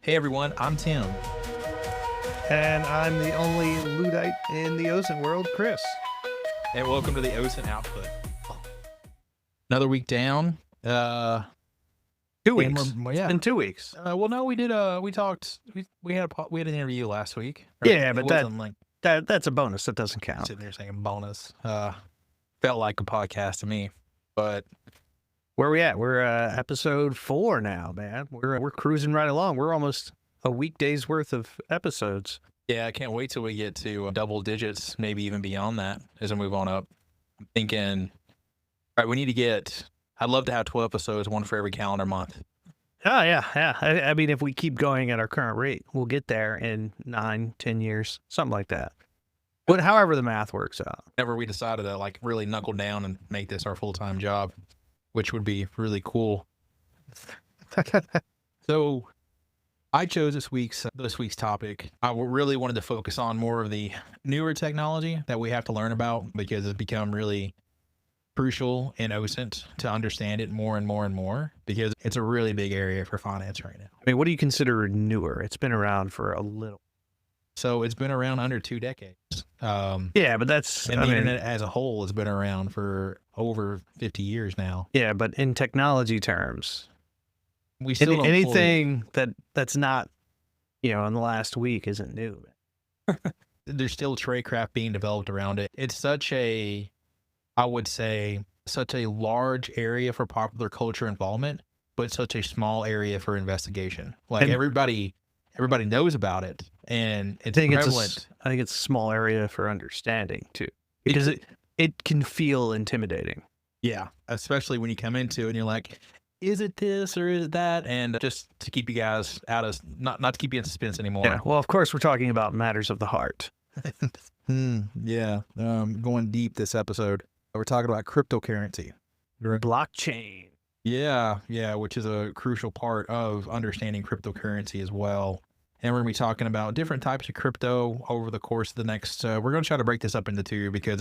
Hey everyone, I'm Tim. And I'm the only Luddite in the OSINT world, Chris. And welcome to the OSINT Output. Another week down. 2 weeks. Yeah. It's been 2 weeks. Well, no, we did. We talked. We had an interview last week. Yeah, It but wasn't like that's a bonus. That doesn't count. sitting there saying bonus. Felt like a podcast to me, but Where we at? We're episode 4 now, man. We're cruising right along. We're almost a weekday's worth of episodes. yeah, I can't wait till we get to double digits, maybe even beyond that as we move on up. I'm thinking, all right, we need to get. I'd love to have 12 episodes, one for every calendar month. Oh, yeah. I mean, if we keep going at our current rate, we'll get there in 9-10 years, something like that. But however the math works out. Whenever we decided to like really knuckle down and make this our full-time job, which would be really cool. So I chose this week's topic. I really wanted to focus on more of the newer technology that we have to learn about because it's become really crucial in OSINT to understand it more and more and more because it's a really big area for finance right now. I mean, what do you consider newer? It's been around for a little. So it's been around under 2 decades. Yeah, but that's... And the internet as a whole has been around for over 50 years now. Yeah, but in technology terms, We still don't anything that's not, in the last week isn't new. There's still tradecraft being developed around it. It's such a, I would say, such a large area for popular culture involvement, but such a small area for investigation. Like And- everybody knows about it, and it's I think prevalent. I think it's a small area for understanding too, because it can feel intimidating. Yeah, especially when you come into it and you're like, is it this or is it that? And just to keep you guys out of not to keep you in suspense anymore. Yeah. Well, of course, we're talking about matters of the heart. Yeah. Going deep this episode. We're talking about cryptocurrency. Blockchain. Yeah, which is a crucial part of understanding cryptocurrency as well. And we're going to be talking about different types of crypto over the course of the next, we're going to try to break this up into 2 because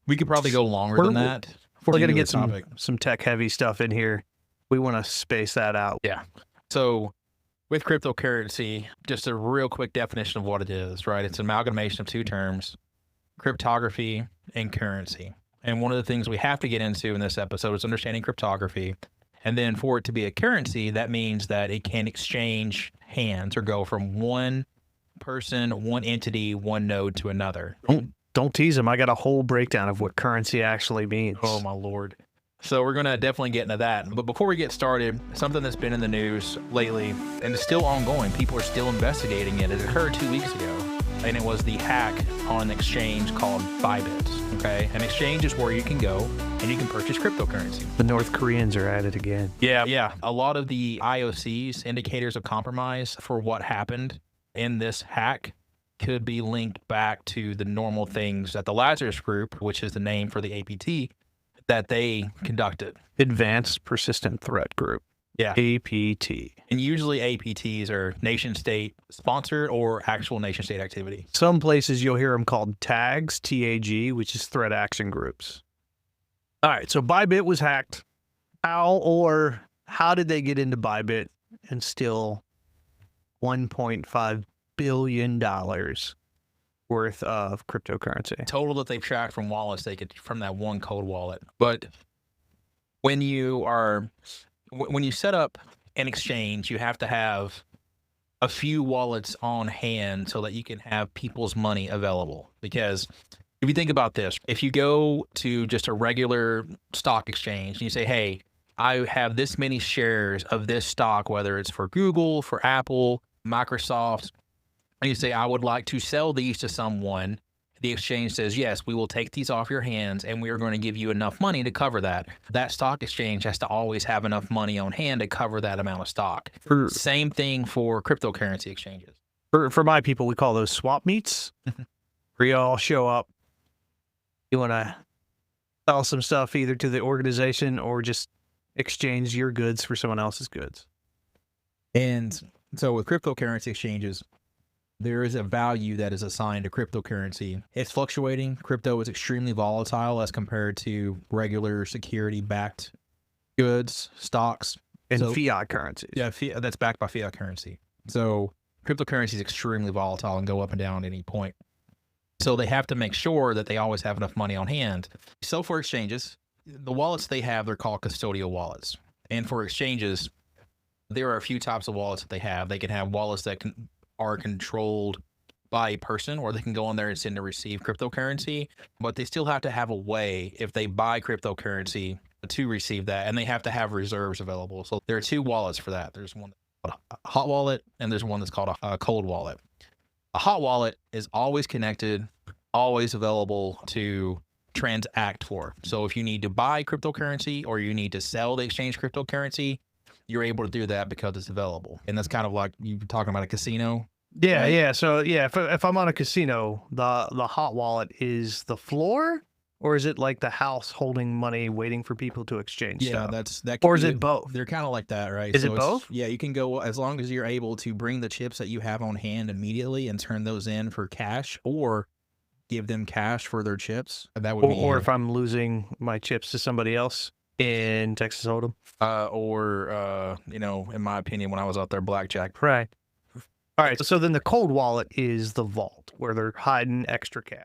we could probably go longer than that. We're going to get topic. some tech heavy stuff in here. We want to space that out. Yeah. So with cryptocurrency, just a real quick definition of what it is, right? It's an amalgamation of 2 terms, cryptography and currency. And one of the things we have to get into in this episode is understanding cryptography. And then for it to be a currency, that means that it can exchange hands or go from one person, one entity, one node to another. Don't tease him. I got a whole breakdown of what currency actually means. Oh, my Lord. So we're going to definitely get into that. But before we get started, something that's been in the news lately, and it's still ongoing, people are still investigating it. It occurred 2 weeks ago, and it was the hack on an exchange called ByBit, okay? An exchange is where you can go and you can purchase cryptocurrency. The North Koreans are at it again. Yeah. A lot of the IOCs, indicators of compromise for what happened in this hack, could be linked back to the normal things that the Lazarus Group, which is the name for the APT, that they conducted. Advanced Persistent Threat Group. Yeah. APT. And usually APTs are nation state sponsored or actual nation state activity. Some places you'll hear them called tags, TAG, which is threat action groups. All right, so ByBit was hacked. How did they get into ByBit and steal $1.5 billion worth of cryptocurrency? Total that they've tracked from wallets from that one cold wallet. But when you set up an exchange, you have to have a few wallets on hand so that you can have people's money available. Because if you think about this, if you go to just a regular stock exchange and you say, hey, I have this many shares of this stock, whether it's for Google, for Apple, Microsoft, and you say, I would like to sell these to someone, the exchange says, yes, we will take these off your hands and we are going to give you enough money to cover that. That stock exchange has to always have enough money on hand to cover that amount of stock. Same thing for cryptocurrency exchanges. For my people, we call those swap meets, where you all show up. You want to sell some stuff either to the organization or just exchange your goods for someone else's goods. And so with cryptocurrency exchanges, there is a value that is assigned to cryptocurrency. It's fluctuating. Crypto is extremely volatile as compared to regular security-backed goods, stocks. And fiat currencies. Yeah, that's backed by fiat currency. So cryptocurrency is extremely volatile and go up and down at any point. So they have to make sure that they always have enough money on hand. So for exchanges, the wallets they have, they're called custodial wallets. And for exchanges, there are a few types of wallets that they have. They can have wallets that are controlled by a person, or they can go on there and send and receive cryptocurrency, but they still have to have a way if they buy cryptocurrency to receive that, and they have to have reserves available. So there are two wallets for that. There's one called a hot wallet, and there's one that's called a cold wallet. A hot wallet is always connected, always available to transact for. So if you need to buy cryptocurrency or you need to sell the exchange cryptocurrency, you're able to do that because it's available. And that's kind of like you were talking about a casino. Yeah, Right. yeah. So yeah, if I'm on a casino, the hot wallet is the floor, or is it like the house holding money waiting for people to exchange Yeah, stuff? that Or could is be, it both? they're kind of like that, right? Is So it both? yeah, you can go as long as you're able to bring the chips that you have on hand immediately and turn those in for cash, or give them cash for their chips. That would Or be if I'm losing my chips to somebody else in Texas Hold'em? you know, in my opinion, when I was out there blackjack. Right. All right. So then the cold wallet is the vault where they're hiding extra cash.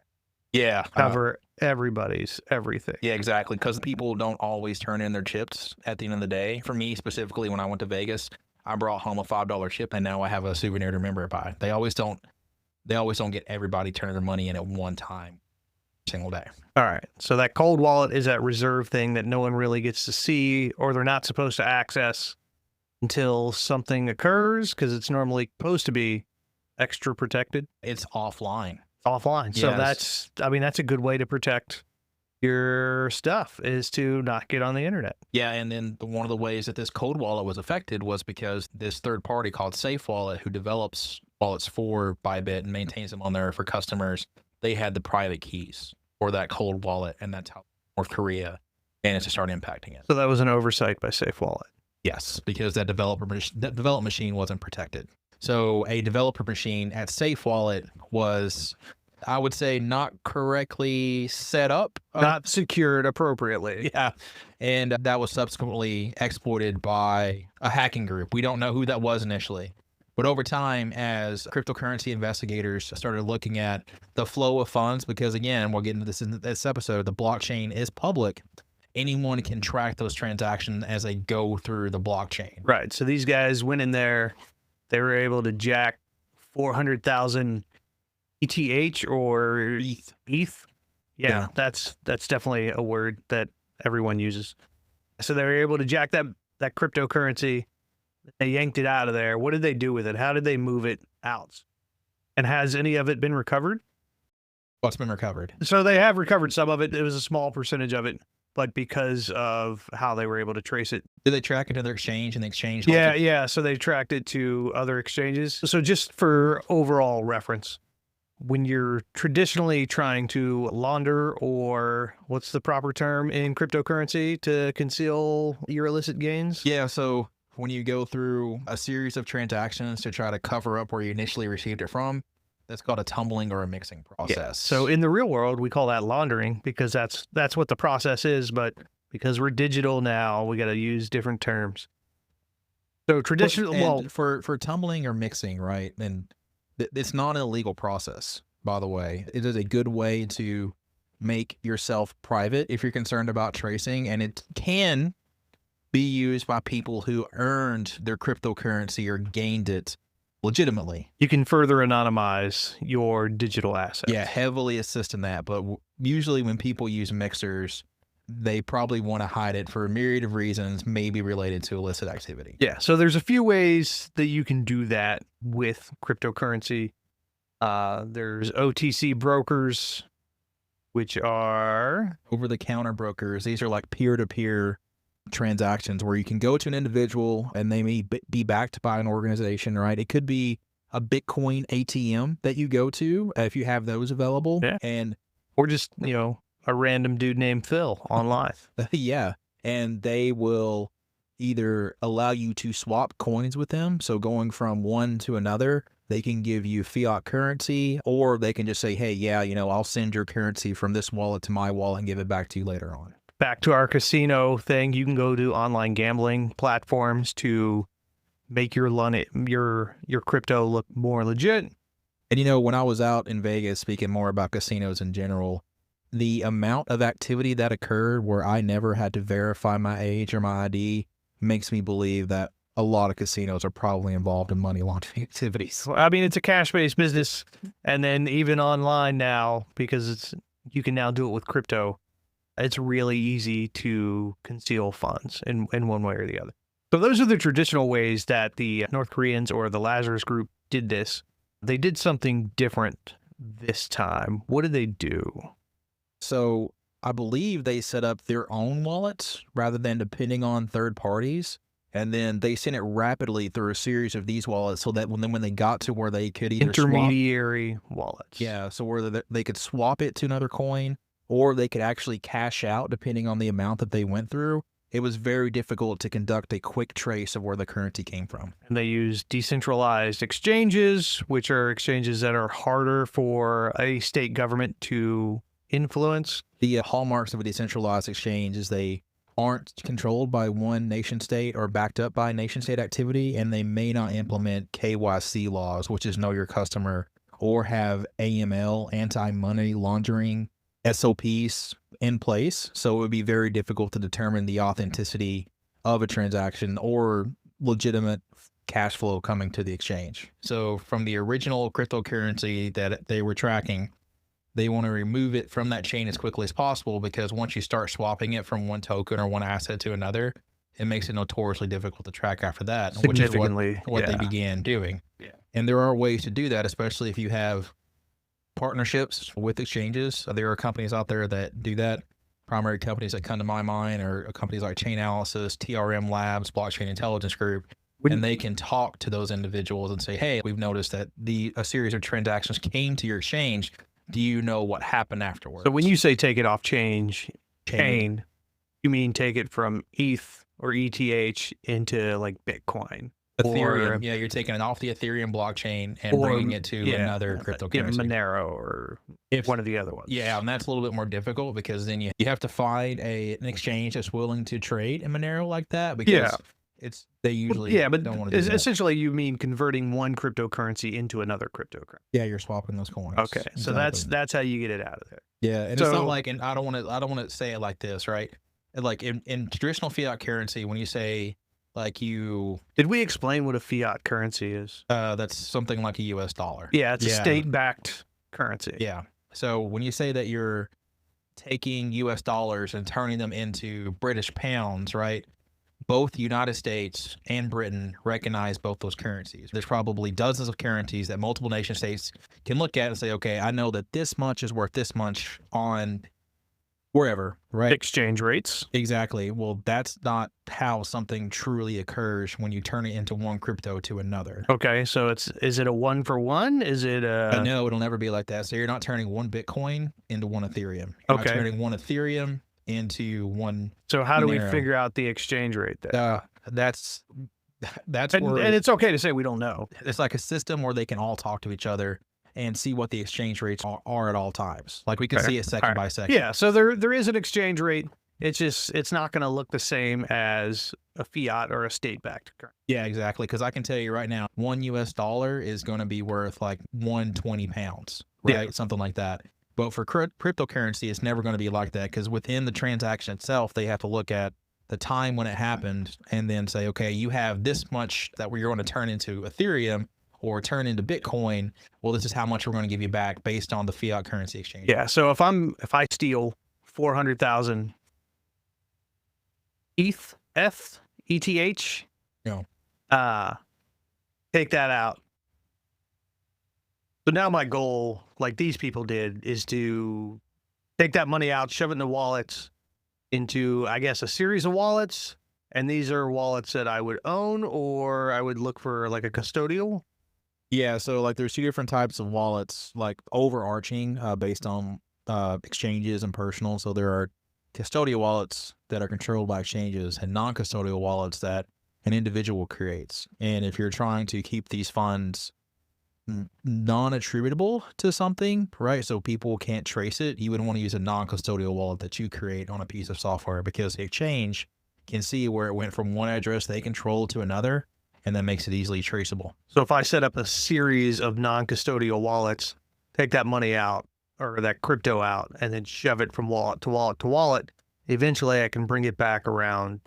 Yeah, Cover everybody's everything. yeah, exactly. Because people don't always turn in their chips at the end of the day. For me specifically, when I went to Vegas, I brought home a $5 chip, and now I have a souvenir to remember it by. They always don't get everybody turning their money in at one time, single day. All right. So that cold wallet is that reserve thing that no one really gets to see, or they're not supposed to access until something occurs, because it's normally supposed to be extra protected It's offline. offline. So Yes. that's a good way to protect your stuff, is to not get on the internet. Yeah, and then one of the ways that this cold wallet was affected was because this third party called Safe Wallet, who develops wallets for ByBit and maintains them on there for customers, they had the private keys for that cold wallet, and that's how North Korea managed to start impacting it. So that was an oversight by Safe Wallet. Yes, because that development machine wasn't protected. So a developer machine at Safe Wallet was, I would say, not correctly set up. Not secured appropriately. Yeah, and that was subsequently exploited by a hacking group. We don't know who that was initially, but over time, as cryptocurrency investigators started looking at the flow of funds, because again, we'll get into this in this episode, the blockchain is public. Anyone can track those transactions as they go through the blockchain. Right. So these guys went in there, they were able to jack 400,000 ETH or ETH. Yeah, that's definitely a word that everyone uses. So they were able to jack that cryptocurrency. They yanked it out of there. What did they do with it? How did they move it out? And has any of it been recovered? What's been recovered? So they have recovered some of it. It was a small percentage of it, but because of how they were able to trace it. Did they track it to their exchange, and the exchange? Yeah. So they tracked it to other exchanges. So just for overall reference, when you're traditionally trying to launder, or what's the proper term in cryptocurrency to conceal your illicit gains? Yeah, so when you go through a series of transactions to try to cover up where you initially received it from, that's called a tumbling or a mixing process. Yeah. So in the real world, we call that laundering, because that's what the process is. But because we're digital now, we got to use different terms. So traditional, well, for tumbling or mixing, right? And it's not an illegal process, by the way. It is a good way to make yourself private if you're concerned about tracing, and it can be used by people who earned their cryptocurrency or gained it legitimately. you can further anonymize your digital assets. Yeah, heavily assist in that. But usually when people use mixers, they probably want to hide it for a myriad of reasons, maybe related to illicit activity. Yeah. So there's a few ways that you can do that with cryptocurrency. There's OTC brokers, which are Over-the-counter brokers, these are like peer-to-peer transactions where you can go to an individual and they may be backed by an organization, right? It could be a Bitcoin ATM that you go to if you have those available. Yeah. And or just, a random dude named Phil online. yeah, and they will either allow you to swap coins with them. So going from one to another, they can give you fiat currency, or they can just say, hey, yeah, I'll send your currency from this wallet to my wallet and give it back to you later on. Back to our casino thing, you can go to online gambling platforms to make your crypto look more legit. And when I was out in Vegas, speaking more about casinos in general, the amount of activity that occurred where I never had to verify my age or my ID makes me believe that a lot of casinos are probably involved in money laundering activities. Well, I mean, it's a cash-based business, and then even online now, because you can now do it with crypto, it's really easy to conceal funds in one way or the other. So those are the traditional ways that the North Koreans or the Lazarus group did this. They did something different this time. What did they do? So I believe they set up their own wallets rather than depending on third parties. And then they sent it rapidly through a series of these wallets so that when they got to where they could either intermediary wallets. Yeah, so where they could swap it to another coin or they could actually cash out depending on the amount that they went through. It was very difficult to conduct a quick trace of where the currency came from. And they use decentralized exchanges, which are exchanges that are harder for a state government to influence. The hallmarks of a decentralized exchange is they aren't controlled by one nation state or backed up by nation state activity, and they may not implement KYC laws, which is know your customer, or have AML, anti-money laundering SOPs in place. So it would be very difficult to determine the authenticity of a transaction or legitimate cash flow coming to the exchange. So from the original cryptocurrency that they were tracking, they want to remove it from that chain as quickly as possible, because once you start swapping it from one token or one asset to another, it makes it notoriously difficult to track after that, which is what they began doing. Yeah. And there are ways to do that, especially if you have partnerships with exchanges. There are companies out there that do that. Primary companies that come to my mind are companies like Chainalysis, TRM Labs, Blockchain Intelligence Group. And they can talk to those individuals and say, hey, we've noticed that a series of transactions came to your exchange. Do you know what happened afterwards? So when you say take it off chain, you mean take it from ETH or ETH into like Bitcoin? Ethereum. Yeah, you're taking it off the Ethereum blockchain and bringing it to another cryptocurrency. Monero or one of the other ones. Yeah, and that's a little bit more difficult because then you have to find an exchange that's willing to trade in Monero like that, because they usually don't want to do that. Essentially you mean converting one cryptocurrency into another cryptocurrency. Yeah, you're swapping those coins. Okay, so that's how you get it out of there. Yeah, and it's not like, and I don't want to say it like this, right? Like in traditional fiat currency, when you say did we explain what a fiat currency is? That's something like a US dollar. Yeah, it's a state-backed currency. Yeah. So when you say that you're taking US dollars and turning them into British pounds, right? Both United States and Britain recognize both those currencies. There's probably dozens of currencies that multiple nation states can look at and say, okay, I know that this much is worth this much on wherever, right? Exchange rates. Exactly. Well, that's not how something truly occurs when you turn it into one crypto to another. Okay, so is it a one for one? Is it a... No, it'll never be like that. So you're not turning one Bitcoin into one Ethereum. You're not turning one Ethereum into one. So how do we figure out the exchange rate then? That's and it's okay to say we don't know. It's like a system where they can all talk to each other and see what the exchange rates are at all times. Like we can see it second by second. Yeah, so there is an exchange rate. It's not going to look the same as a fiat or a state-backed currency. Yeah, exactly. Because I can tell you right now, $1 US is going to be worth like 120 pounds, right? Yeah. Something like that. But for cryptocurrency, it's never going to be like that, because within the transaction itself, they have to look at the time when it happened and then say, okay, you have this much that we're going to turn into Ethereum or turn into Bitcoin. Well, this is how much we're going to give you back based on the fiat currency exchange. Yeah. So if I steal 400,000 ETH, take that out. So now my goal, like these people did, is to take that money out, shove it in the wallets, into, I guess, a series of wallets. And these are wallets that I would own, or I would look for like a custodial. Yeah, so like there's two different types of wallets, like overarching based on exchanges and personal. So there are custodial wallets that are controlled by exchanges and non-custodial wallets that an individual creates. And if you're trying to keep these funds non-attributable to something, right? So people can't trace it, you would want to use a non-custodial wallet that you create on a piece of software, because the exchange can see where it went from one address they control to another. and that makes it easily traceable. So if I set up a series of non-custodial wallets, take that money out or that crypto out, and then shove it from wallet to wallet to wallet, eventually I can bring it back around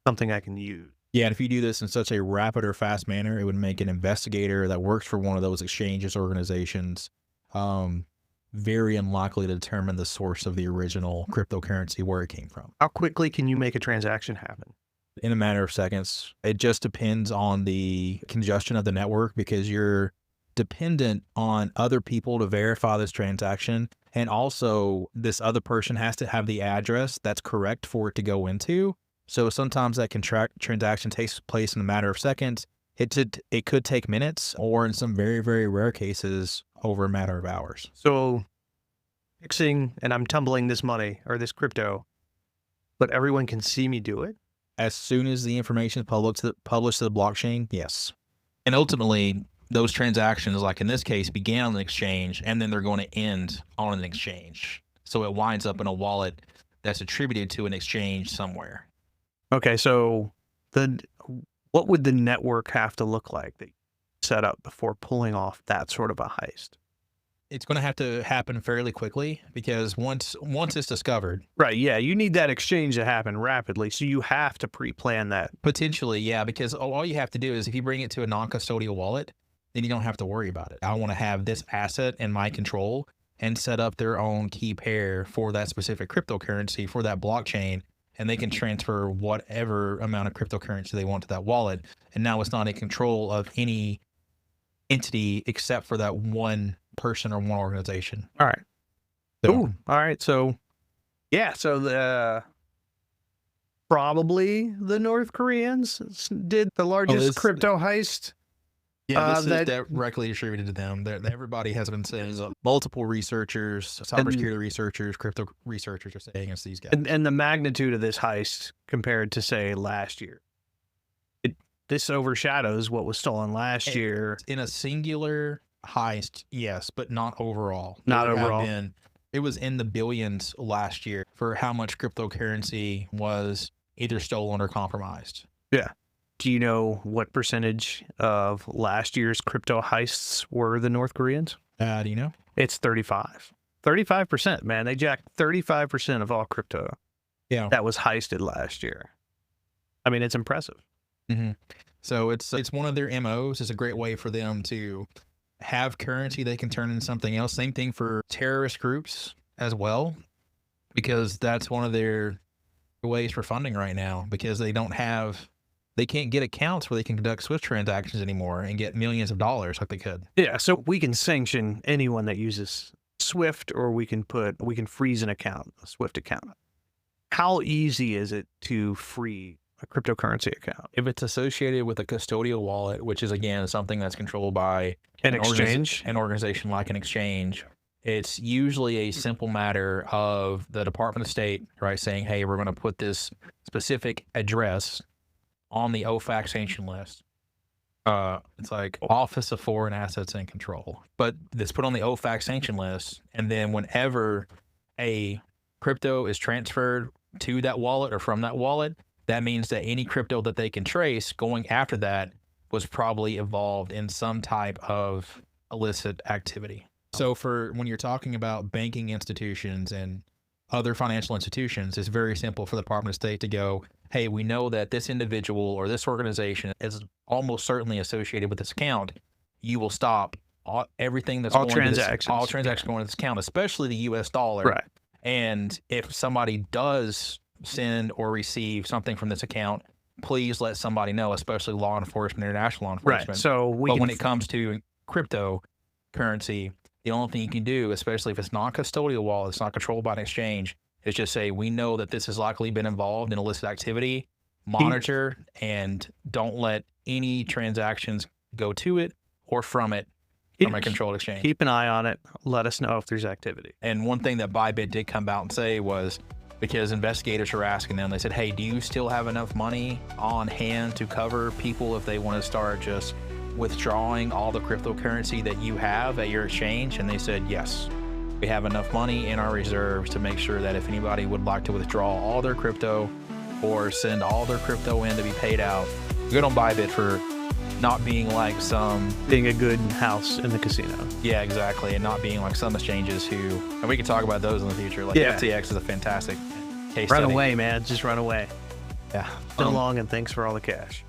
something I can use. Yeah, and if you do this in such a rapid or fast manner, it would make an investigator that works for one of those exchanges organizations very unlikely to determine the source of the original cryptocurrency, where it came from. How quickly can you make a transaction happen? In a matter of seconds. It just depends on the congestion of the network, because you're dependent on other people to verify this transaction. And also, this other person has to have the address that's correct for it to go into. So sometimes that transaction takes place in a matter of seconds. It could take minutes, or in some very, very rare cases, over a matter of hours. So fixing, and I'm tumbling this money or this crypto, but everyone can see me do it? As soon as the information is published to the blockchain, yes. And ultimately, those transactions, like in this case, began on an exchange, and then they're going to end on an exchange. So it winds up in a wallet that's attributed to an exchange somewhere. Okay, so what would the network have to look like that you set up before pulling off that sort of a heist? It's going to have to happen fairly quickly, because once it's discovered. Right, yeah, you need that exchange to happen rapidly, so you have to pre-plan that. Potentially, yeah, because all you have to do is, if you bring it to a non-custodial wallet, then you don't have to worry about it. I want to have this asset in my control, and set up their own key pair for that specific cryptocurrency for that blockchain, and they can transfer whatever amount of cryptocurrency they want to that wallet. And now it's not in control of any entity except for that one person or one organization. All right. So, Ooh, all right. So, yeah. So probably the North Koreans did the largest crypto heist. yeah, this is directly attributed to them. Everybody has been saying, multiple researchers, cybersecurity researchers, crypto researchers are saying it's these guys. And the magnitude of this heist compared to, say, last year. This overshadows what was stolen last year. In a singular heist, yes, but not overall. Not overall. It was in the billions last year for how much cryptocurrency was either stolen or compromised. Yeah. Do you know what percentage of last year's crypto heists were the North Koreans? Do you know? It's 35. 35%, man. They jacked 35% of all crypto. Yeah. That was heisted last year. I mean, it's impressive. Mm-hmm. So it's one of their MOs. It's a great way for them to have currency they can turn into something else. Same thing for terrorist groups as well, because that's one of their ways for funding right now, because they can't get accounts where they can conduct Swift transactions anymore and get millions of dollars like they could. Yeah, so we can sanction anyone that uses Swift, or we can freeze an account, a Swift account. How easy is it to free a cryptocurrency account? If it's associated with a custodial wallet, which is, again, something that's controlled by an exchange, an organization like an exchange, it's usually a simple matter of the Department of State, right, saying, hey, we're going to put this specific address on the OFAC sanction list. It's like Office of Foreign Assets and Control, but it's put on the OFAC sanction list. And then whenever a crypto is transferred to that wallet or from that wallet, that means that any crypto that they can trace going after that was probably involved in some type of illicit activity. So for when you're talking about banking institutions and other financial institutions, it's very simple for the Department of State to go, hey, we know that this individual or this organization is almost certainly associated with this account. You will stop everything that's all transactions going to this account, especially the US dollar. Right. And if somebody does send or receive something from this account, please let somebody know, especially law enforcement, international law enforcement. Right. So when it comes to cryptocurrency, the only thing you can do, especially if it's not custodial wallet, it's not controlled by an exchange, is just say, we know that this has likely been involved in illicit activity, monitor, and don't let any transactions go to it or from it from a controlled exchange. Keep an eye on it. Let us know if there's activity. And one thing that ByBit did come out and say was, because investigators were asking them, they said, hey, do you still have enough money on hand to cover people if they want to start just withdrawing all the cryptocurrency that you have at your exchange? And they said, yes, we have enough money in our reserves to make sure that if anybody would like to withdraw all their crypto or send all their crypto in to be paid out, good on ByBit for not being like some, Being a good house in the casino. yeah, exactly, and not being like some exchanges who, and we can talk about those in the future. Like Yeah. FTX is a fantastic case Run study. away, man. Just run away. Yeah. So long, and thanks for all the cash.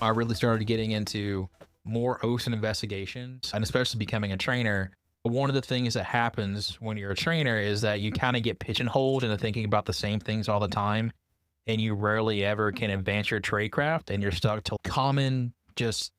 I really started getting into more OSINT investigations, and especially becoming a trainer. One of the things that happens when you're a trainer is that you kind of get pigeonholed into thinking about the same things all the time, and you rarely ever can advance your tradecraft, and you're stuck to common, just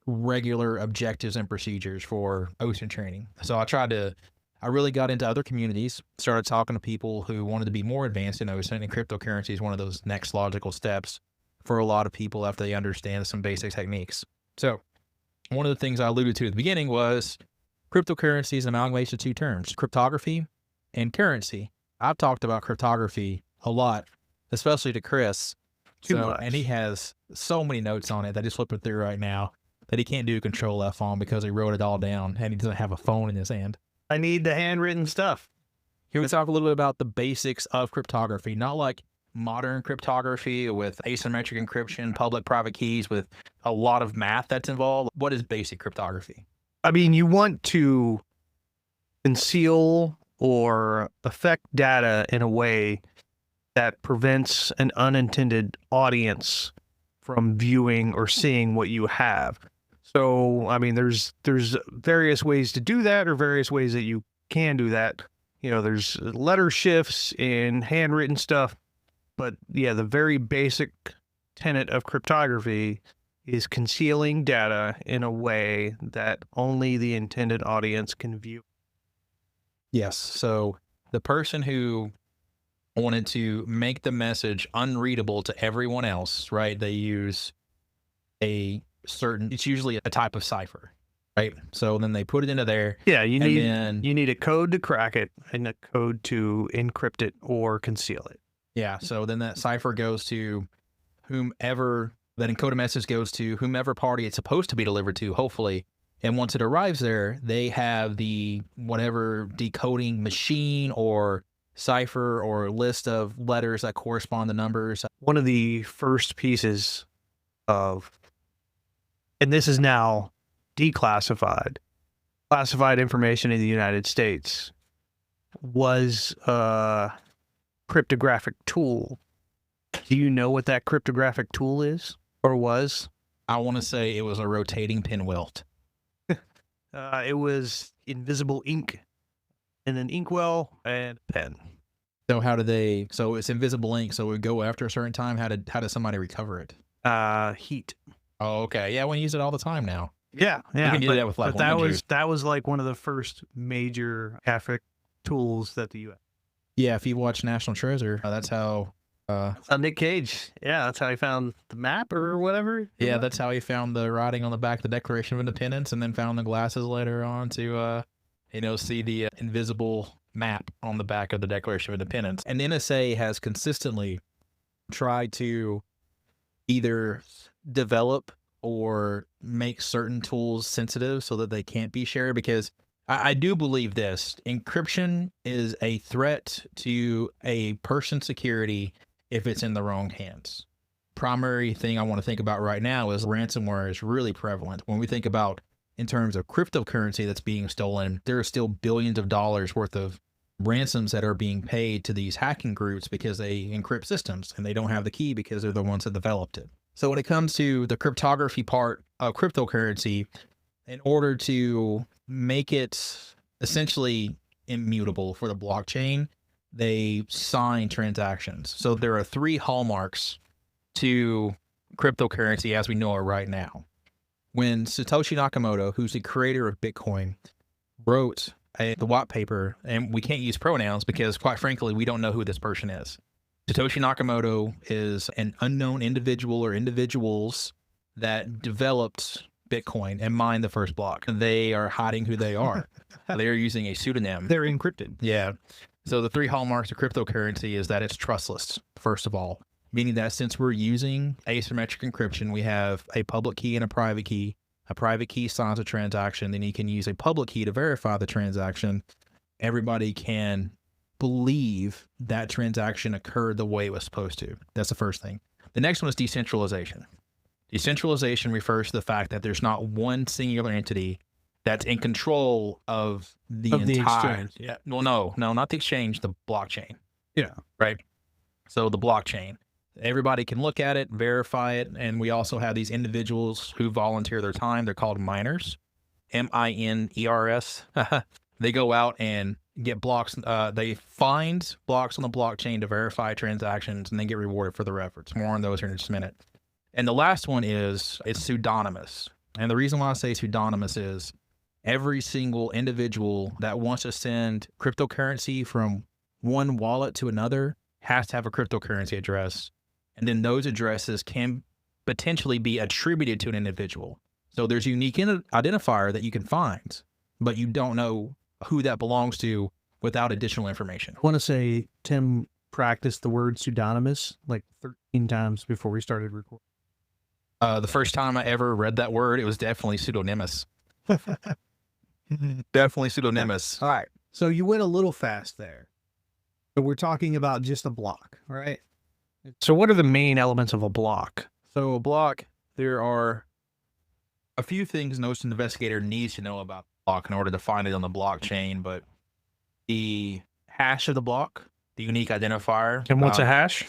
regular objectives and procedures for OSINT training. So I really got into other communities, started talking to people who wanted to be more advanced in OSINT, and cryptocurrency is one of those next logical steps for a lot of people after they understand some basic techniques. So one of the things I alluded to at the beginning was cryptocurrency is an amalgamation of two terms, cryptography and currency. I've talked about cryptography a lot, especially to Chris. Too much. And he has so many notes on it that he's flipping through right now that he can't do Control F on because he wrote it all down and he doesn't have a phone in his hand. I need the handwritten stuff. Here we talk a little bit about the basics of cryptography, not like modern cryptography with asymmetric encryption, public-private keys with a lot of math that's involved. What is basic cryptography? I mean, you want to conceal or affect data in a way that prevents an unintended audience from viewing or seeing what you have. So, I mean, there's various ways to do that, or various ways that you can do that. You know, there's letter shifts in handwritten stuff. But yeah, the very basic tenet of cryptography is concealing data in a way that only the intended audience can view. Yes. So the person who wanted to make the message unreadable to everyone else, right? They use it's usually a type of cipher, right? So then they put it into there. Yeah, you then, need a code to crack it and a code to encrypt it or conceal it. Yeah. So then that cipher goes to whomever, that encoded message goes to whomever party it's supposed to be delivered to, hopefully. And once it arrives there, they have the whatever decoding machine or cipher or list of letters that correspond to numbers. One of the first pieces of, and this is now declassified, classified information in the United States, was a cryptographic tool. Do you know what that cryptographic tool is or was? I want to say it was a rotating pinwheel. It was invisible ink and an inkwell and a pen. So so it's invisible ink, so it would go after a certain time. How does somebody recover it? Heat. Oh, okay. Yeah, we use it all the time now. Yeah. You can do that with like but that lemon was juice. that was like one of the first major graphic tools that the U.S. Yeah, if you watch National Treasure, that's how. Nick Cage. Yeah, that's how he found the map or whatever. Yeah, that's how he found the writing on the back of the Declaration of Independence, and then found the glasses later on to, see the invisible map on the back of the Declaration of Independence. And the NSA has consistently tried to either develop or make certain tools sensitive so that they can't be shared, because I do believe this. Encryption is a threat to a person's security if it's in the wrong hands. Primary thing I want to think about right now is ransomware is really prevalent. When we think about in terms of cryptocurrency that's being stolen, there are still billions of dollars worth of ransoms that are being paid to these hacking groups because they encrypt systems and they don't have the key because they're the ones that developed it. So when it comes to the cryptography part of cryptocurrency, in order to make it essentially immutable for the blockchain, they sign transactions. So there are 3 hallmarks to cryptocurrency as we know it right now. When Satoshi Nakamoto, who's the creator of Bitcoin, wrote the white paper, and we can't use pronouns because, quite frankly, we don't know who this person is. Satoshi Nakamoto is an unknown individual or individuals that developed Bitcoin and mined the first block. They are hiding who they are. They are using a pseudonym. They're encrypted. Yeah. So the 3 hallmarks of cryptocurrency is that it's trustless, first of all, meaning that since we're using asymmetric encryption, we have a public key and a private key. A private key signs a transaction, then you can use a public key to verify the transaction. Everybody can believe that transaction occurred the way it was supposed to. That's the first thing. The next one is decentralization. Decentralization refers to the fact that there's not one singular entity that's in control of the entire. exchange. Yeah. Well, no, not the exchange, the blockchain. Yeah. Right. So the blockchain, everybody can look at it, verify it, and we also have these individuals who volunteer their time. They're called miners, miners. They go out and get blocks. They find blocks on the blockchain to verify transactions, and they get rewarded for their efforts. More on those here in just a minute. And the last one is it's pseudonymous. And the reason why I say pseudonymous is every single individual that wants to send cryptocurrency from one wallet to another has to have a cryptocurrency address. And then those addresses can potentially be attributed to an individual. So there's a unique identifier that you can find, but you don't know who that belongs to without additional information. I want to say Tim practiced the word pseudonymous like 13 times before we started recording. The first time I ever read that word, it was definitely pseudonymous. Definitely pseudonymous. All right. So you went a little fast there. So we're talking about just a block, right? So what are the main elements of a block? So a block, there are a few things an ocean investigator needs to know about the block in order to find it on the blockchain, but the hash of the block, the unique identifier. And what's a hash?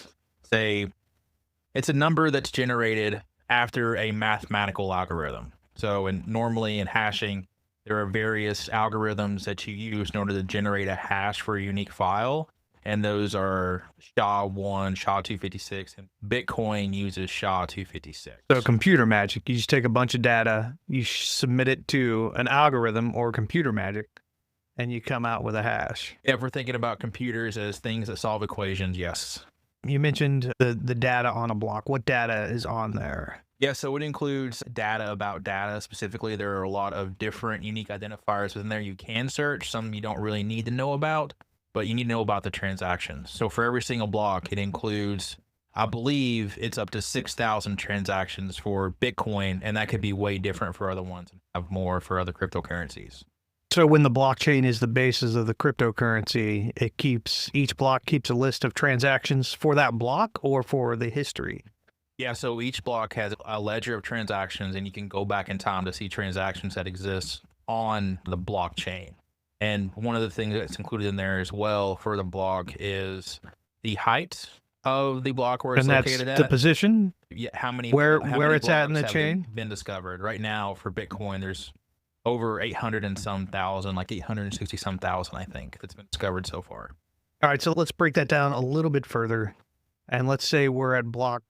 It's a number that's generated after a mathematical algorithm. So normally in hashing, there are various algorithms that you use in order to generate a hash for a unique file. And those are SHA-1, SHA-256, and Bitcoin uses SHA-256. So computer magic, you just take a bunch of data, you submit it to an algorithm or computer magic, and you come out with a hash. If we're thinking about computers as things that solve equations, yes. You mentioned the data on a block. What data is on there? Yeah, so it includes data about data. Specifically, there are a lot of different unique identifiers within there you can search. Some you don't really need to know about, but you need to know about the transactions. So for every single block, it includes, I believe it's up to 6,000 transactions for Bitcoin, and that could be way different for other ones and have more for other cryptocurrencies. So when the blockchain is the basis of the cryptocurrency, each block keeps a list of transactions for that block or for the history? Yeah, so each block has a ledger of transactions, and you can go back in time to see transactions that exist on the blockchain. And one of the things that's included in there as well for the block is the height of the block where it's located at. The position? Yeah, how many it's at in the chain? Been discovered. Right now for Bitcoin, there's over 800 and some thousand, like 860 some thousand, I think, that's been discovered so far. All right, so let's break that down a little bit further. And let's say we're at block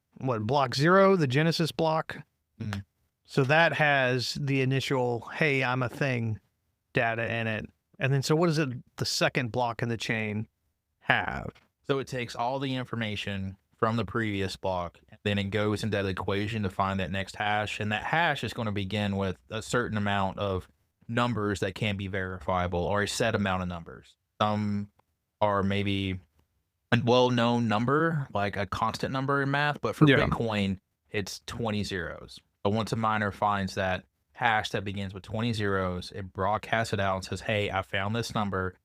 0, the Genesis block. Mm-hmm. So that has the initial, hey, I'm a thing data in it. And then, so what does the second block in the chain have? So it takes all the information from the previous block, and then it goes into that equation to find that next hash. And that hash is going to begin with a certain amount of numbers that can be verifiable, or a set amount of numbers. Some are maybe a well-known number, like a constant number in math, but for Bitcoin, it's 20 zeros. So once a miner finds that hash that begins with 20 zeros, it broadcasts it out and says, hey, I found this number.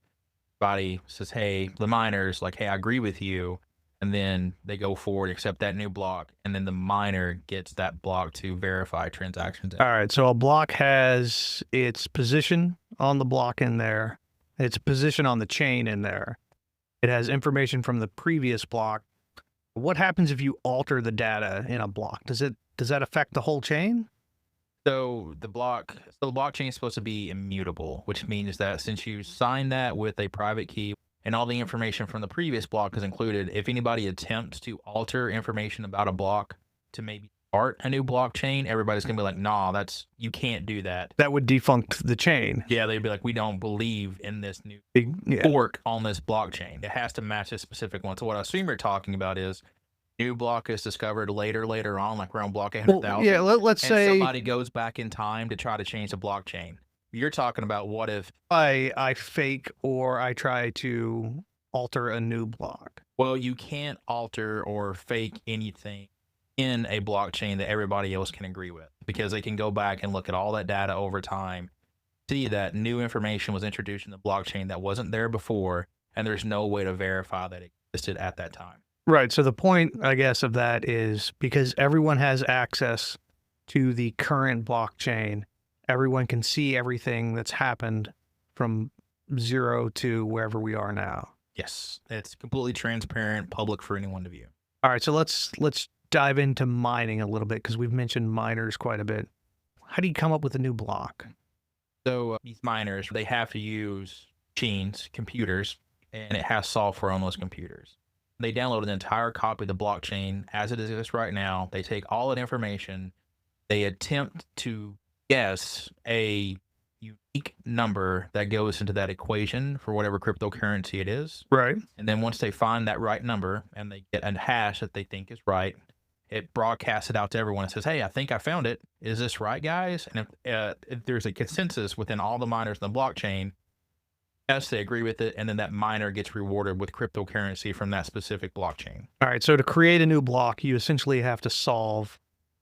Everybody says, hey, the miners, like, hey, I agree with you. And then they go forward, accept that new block, and then the miner gets that block to verify transactions. All right, so a block has its position on the block in there, its position on the chain in there. It has information from the previous block. What happens if you alter the data in a block? Does that affect the whole chain? So the blockchain is supposed to be immutable, which means that since you sign that with a private key and all the information from the previous block is included, if anybody attempts to alter information about a block to maybe start a new blockchain, everybody's gonna be like, nah, you can't do that. That would defunct the chain. Yeah, they'd be like, we don't believe in this new fork on this blockchain. It has to match a specific one. So what I assume you're talking about is new block is discovered later on, like around block 800,000. Well, yeah, let's say somebody goes back in time to try to change the blockchain. You're talking about what if I fake or I try to alter a new block. Well, you can't alter or fake anything in a blockchain that everybody else can agree with, because they can go back and look at all that data over time, see that new information was introduced in the blockchain that wasn't there before, and there's no way to verify that it existed at that time. Right. So the point, I guess, of that is because everyone has access to the current blockchain, everyone can see everything that's happened from 0 to wherever we are now. Yes, it's completely transparent, public for anyone to view. All right, so let's dive into mining a little bit because we've mentioned miners quite a bit. How do you come up with a new block? So these miners, they have to use machines, computers, and it has software on those computers. They download an entire copy of the blockchain as it exists right now. They take all that information. They attempt to guess a unique number that goes into that equation for whatever cryptocurrency it is. Right. And then once they find that right number and they get a hash that they think is right, it broadcasts it out to everyone and says, hey, I think I found it. Is this right, guys? And if there's a consensus within all the miners in the blockchain, yes, they agree with it. And then that miner gets rewarded with cryptocurrency from that specific blockchain. All right, so to create a new block, you essentially have to solve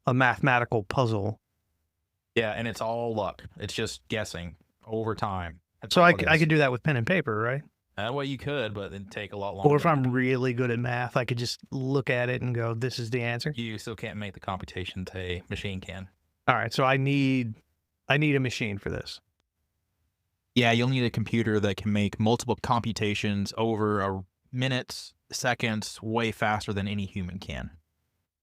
a mathematical puzzle. Yeah, and it's all luck. It's just guessing over time. That's So all I it is. could do that with pen and paper, right? Well, you could, but it'd take a lot longer. Or if I'm really good at math, I could just look at it and go, this is the answer. You still can't make the computations a machine can. All right, so I need a machine for this. Yeah, you'll need a computer that can make multiple computations over minutes, seconds, way faster than any human can.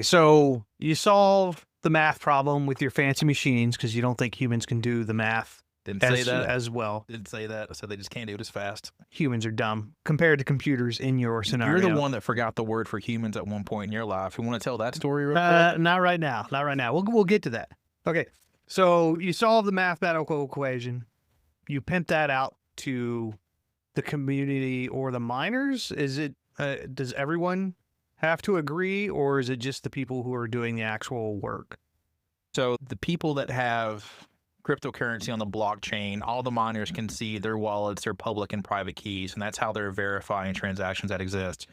So you solve the math problem with your fancy machines because you don't think humans can do the math Didn't say that. as well. Didn't say that. I said they just can't do it as fast. Humans are dumb compared to computers in your scenario. You're the one that forgot the word for humans at one point in your life. You want to tell that story real quick? Not right now. Not right now. We'll get to that. Okay. So you solve the mathematical equation. You pimp that out to the community or the miners. Is it? Does everyone have to agree, or is it just the people who are doing the actual work? So the people that have cryptocurrency on the blockchain, all the miners can see their wallets, their public and private keys, and that's how they're verifying transactions that exist.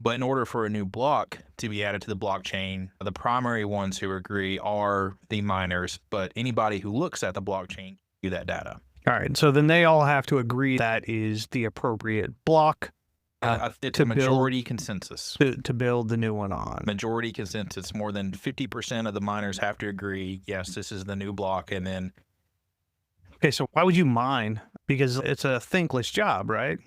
But in order for a new block to be added to the blockchain, the primary ones who agree are the miners, but anybody who looks at the blockchain can view that data. All right. So then they all have to agree that is the appropriate block It's to a majority consensus. to build the new one on. Majority consensus. More than 50% of the miners have to agree, yes, this is the new block. And then, Okay. So why would you mine? Because it's a thankless job, right?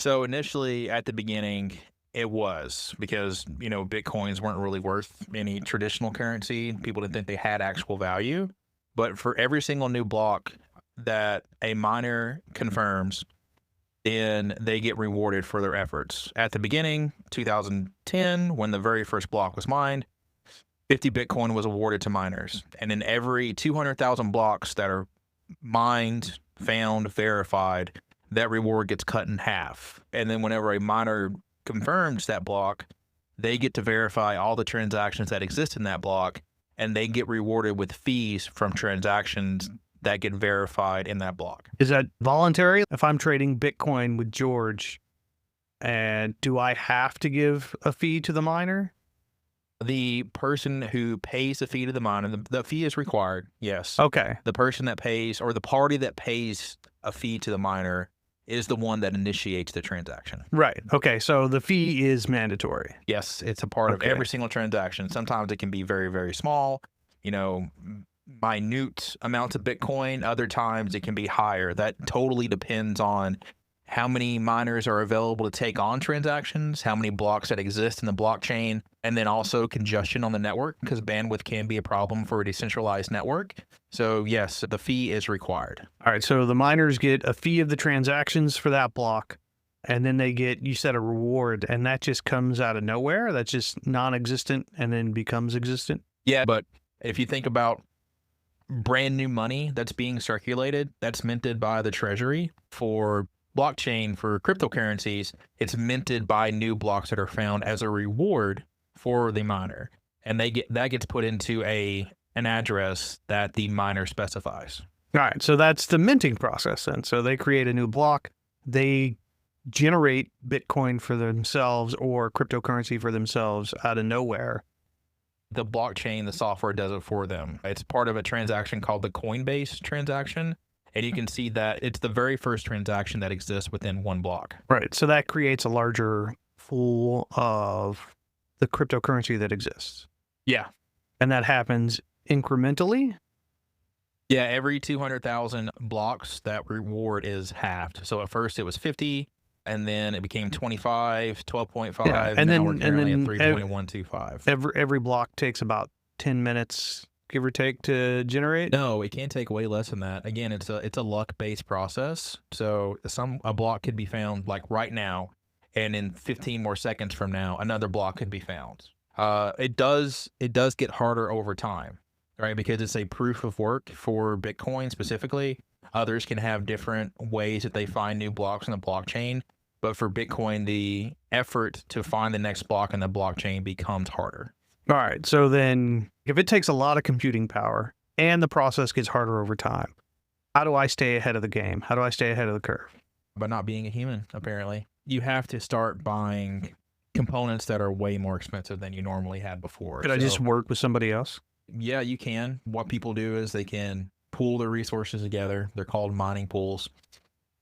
so initially at the beginning, it was because, Bitcoins weren't really worth any traditional currency. People didn't think they had actual value. But for every single new block that a miner confirms, then they get rewarded for their efforts. At the beginning, 2010, when the very first block was mined, 50 Bitcoin was awarded to miners. And in every 200,000 blocks that are mined, found, verified, that reward gets cut in half. And then whenever a miner confirms that block, they get to verify all the transactions that exist in that block, and they get rewarded with fees from transactions that get verified in that block. Is that voluntary? If I'm trading Bitcoin with George, and do I have to give a fee to the miner? The person who pays the fee to the miner, the fee is required, yes. Okay. The person that pays, or the party that pays a fee to the miner, is the one that initiates the transaction. Right. Okay. So the fee is mandatory. Yes, it's a part of Okay. every single transaction. Sometimes it can be very, very small, minute amounts of Bitcoin. Other times it can be higher. That totally depends on how many miners are available to take on transactions, how many blocks that exist in the blockchain, and then also congestion on the network, because bandwidth can be a problem for a decentralized network. So yes, the fee is required. All right. So the miners get a fee of the transactions for that block, and then they get, you said, a reward, and that just comes out of nowhere. That's just non-existent and then becomes existent. Yeah, but if you think about brand new money that's being circulated, that's minted by the treasury for blockchain, for cryptocurrencies, it's minted by new blocks that are found as a reward for the miner. And that gets put into an address that the miner specifies. All right. So that's the minting process then. So they create a new block. They generate Bitcoin for themselves or cryptocurrency for themselves out of nowhere. The blockchain, the software does it for them. It's part of a transaction called the Coinbase transaction. And you can see that it's the very first transaction that exists within one block. Right. So that creates a larger pool of the cryptocurrency that exists. Yeah. And that happens incrementally? Yeah, every 200,000 blocks, that reward is halved. So at first it was 50, and then it became 25, 12.5. Yeah, and Now we're then and currently at then 3.125. every block takes about 10 minutes, give or take, to generate. No, it can take way less than that. Again, it's a luck-based process. So a block could be found like right now, and in 15 more seconds from now, another block could be found. It does get harder over time, right? Because it's a proof of work for Bitcoin specifically. Others can have different ways that they find new blocks in the blockchain, but for Bitcoin, the effort to find the next block in the blockchain becomes harder. All right. So then if it takes a lot of computing power and the process gets harder over time, how do I stay ahead of the game? How do I stay ahead of the curve? By not being a human, apparently. You have to start buying components that are way more expensive than you normally had before. Could I just work with somebody else? Yeah, you can. What people do is they can pool their resources together. They're called mining pools.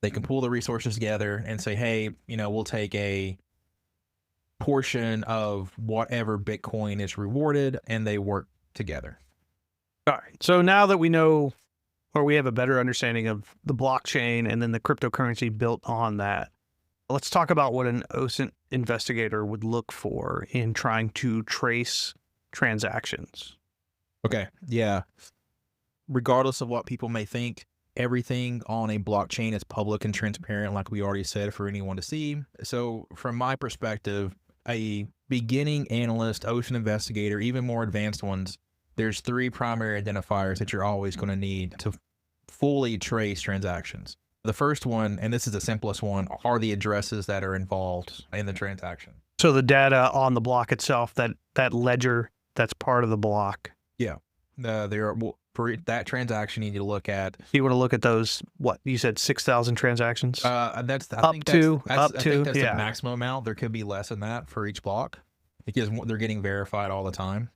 They can pool the resources together and say, hey, we'll take a portion of whatever Bitcoin is rewarded, and they work together. All right. So now that we know, or we have a better understanding of the blockchain and then the cryptocurrency built on that, let's talk about what an OSINT investigator would look for in trying to trace transactions. Okay. Yeah. Regardless of what people may think, everything on a blockchain is public and transparent, like we already said, for anyone to see. So from my perspective, a beginning analyst, OSINT investigator, even more advanced ones, there's 3 primary identifiers that you're always going to need to fully trace transactions. The first one, and this is the simplest one, are the addresses that are involved in the transaction. So the data on the block itself, that ledger that's part of the block. Yeah. For that transaction, you need to look at. You want to look at those, what, you said 6,000 transactions? I think that's yeah. the maximum amount. There could be less than that for each block because they're getting verified all the time.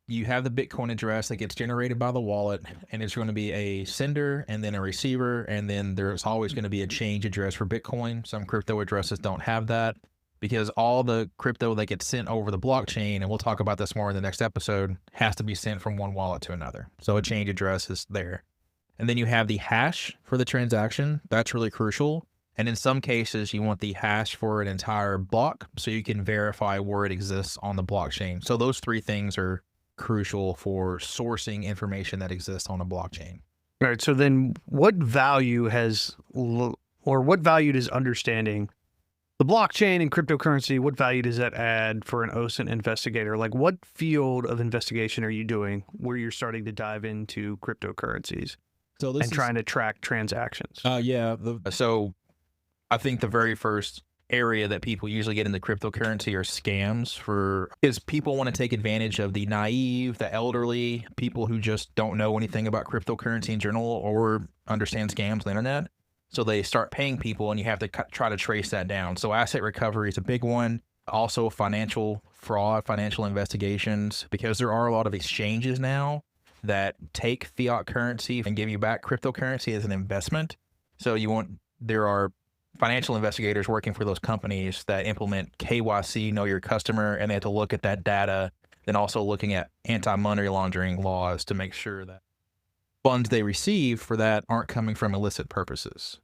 You have the Bitcoin address that gets generated by the wallet, and it's going to be a sender and then a receiver, and then there's always going to be a change address for Bitcoin. Some crypto addresses don't have that because all the crypto that gets sent over the blockchain, and we'll talk about this more in the next episode, has to be sent from one wallet to another. So a change address is there. And then you have the hash for the transaction. That's really crucial. And in some cases, you want the hash for an entire block so you can verify where it exists on the blockchain. So those 3 things are crucial for sourcing information that exists on a blockchain. All right. So then what value what value does understanding the blockchain and cryptocurrency, what value does that add for an OSINT investigator? Like, what field of investigation are you doing where you're starting to dive into cryptocurrencies trying to track transactions? So I think the very first area that people usually get into cryptocurrency are scams is people want to take advantage of the naive, the elderly, people who just don't know anything about cryptocurrency in general or understand scams on the internet. So they start paying people, and you have to try to trace that down. So asset recovery is a big one. Also financial fraud, financial investigations, because there are a lot of exchanges now that take fiat currency and give you back cryptocurrency as an investment. So there are financial investigators working for those companies that implement KYC, know your customer, and they have to look at that data, then also looking at anti-money laundering laws to make sure that funds they receive for that aren't coming from illicit purposes.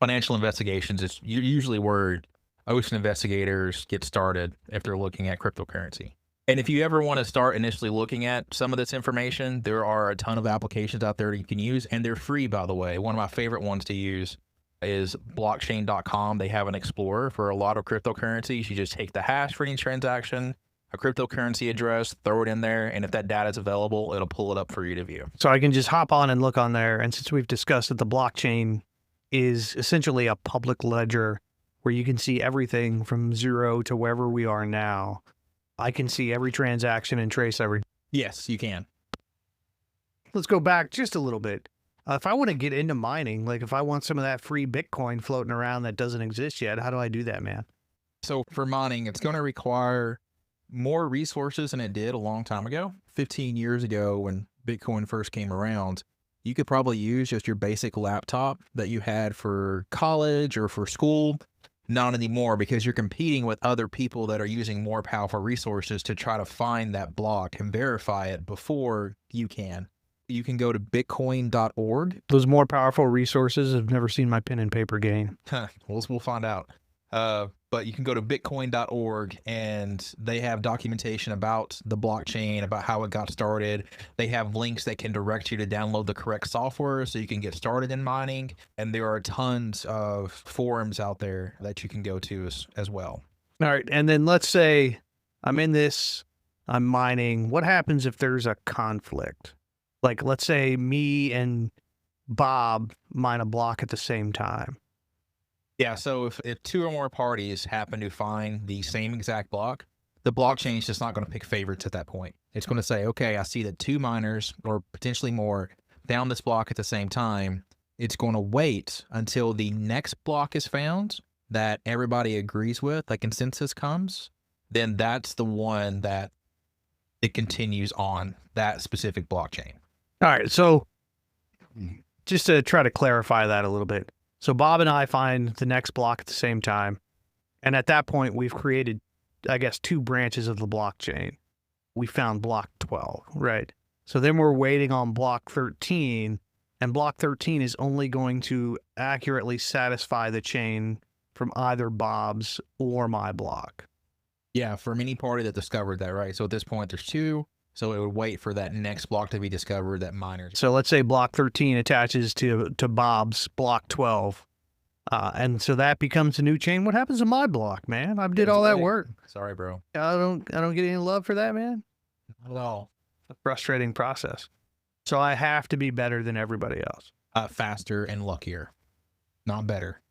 Financial investigations is usually where OSINT investigators get started if they're looking at cryptocurrency. And if you ever want to start initially looking at some of this information, there are a ton of applications out there that you can use, and they're free, by the way. One of my favorite ones to use is blockchain.com. They have an explorer for a lot of cryptocurrencies. You just take the hash for any transaction, a cryptocurrency address, throw it in there, and if that data is available, it'll pull it up for you to view. So I can just hop on and look on there. And since we've discussed that the blockchain is essentially a public ledger where you can see everything from zero to wherever we are now, I can see every transaction and trace every. Yes, you can. Let's go back just a little bit. If I want to get into mining, like if I want some of that free Bitcoin floating around that doesn't exist yet, how do I do that, man? So for mining, it's going to require more resources than it did a long time ago. 15 years ago, when Bitcoin first came around, you could probably use just your basic laptop that you had for college or for school, Not anymore, because you're competing with other people that are using more powerful resources to try to find that block and verify it before you can. You can go to bitcoin.org. Those more powerful resources have never seen my pen and paper game. We'll find out. But you can go to bitcoin.org, and they have documentation about the blockchain, about how it got started. They have links that can direct you to download the correct software so you can get started in mining. And there are tons of forums out there that you can go to as well. All right. And then let's say I'm in this, I'm mining. What happens if there's a conflict? Like, let's say me and Bob mine a block at the same time. Yeah, so if two or more parties happen to find the same exact block, the blockchain is just not going to pick favorites at that point. It's going to say, okay, I see that two miners or potentially more found this block at the same time. It's going to wait until the next block is found that everybody agrees with, that consensus comes. Then that's the one that it continues on that specific blockchain. All right. So just to try to clarify that a little bit. So Bob and I find the next block at the same time. And at that point, we've created, I guess, two branches of the blockchain. We found block 12, right? So then we're waiting on block 13, and block 13 is only going to accurately satisfy the chain from either Bob's or my block. Yeah, from any party that discovered that, right? So at this point, there's two. So it would wait for that next block to be discovered that miners. So let's say block 13 attaches to Bob's block 12. And so that becomes a new chain. What happens to my block, man? I did all that work. Sorry, bro. I don't get any love for that, man. Not at all. A frustrating process. So I have to be better than everybody else. Faster and luckier. Not better.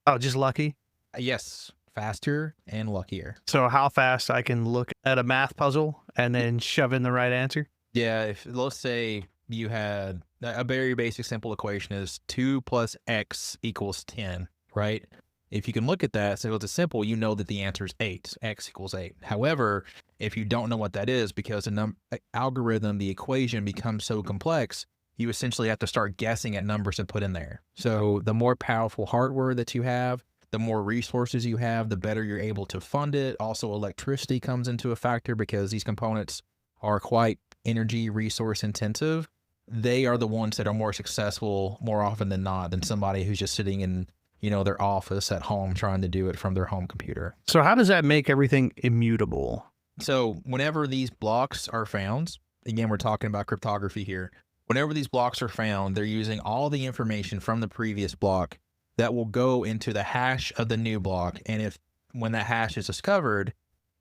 Oh, just lucky? Yes. Faster and luckier. So how fast I can look at a math puzzle and then shove in the right answer? Yeah, if let's say you had a very basic simple equation is 2 plus x equals 10, right? If you can look at that, so it's simple, you know that the answer is 8, x equals 8. However, if you don't know what that is, because the algorithm, the equation becomes so complex, you essentially have to start guessing at numbers to put in there. So the more powerful hardware that you have, the more resources you have, the better you're able to fund it. Also, electricity comes into a factor because these components are quite energy resource intensive. They are the ones that are more successful more often than not than somebody who's just sitting in, their office at home trying to do it from their home computer. So how does that make everything immutable? So whenever these blocks are found, again, we're talking about cryptography here. Whenever these blocks are found, they're using all the information from the previous block that will go into the hash of the new block. And when that hash is discovered,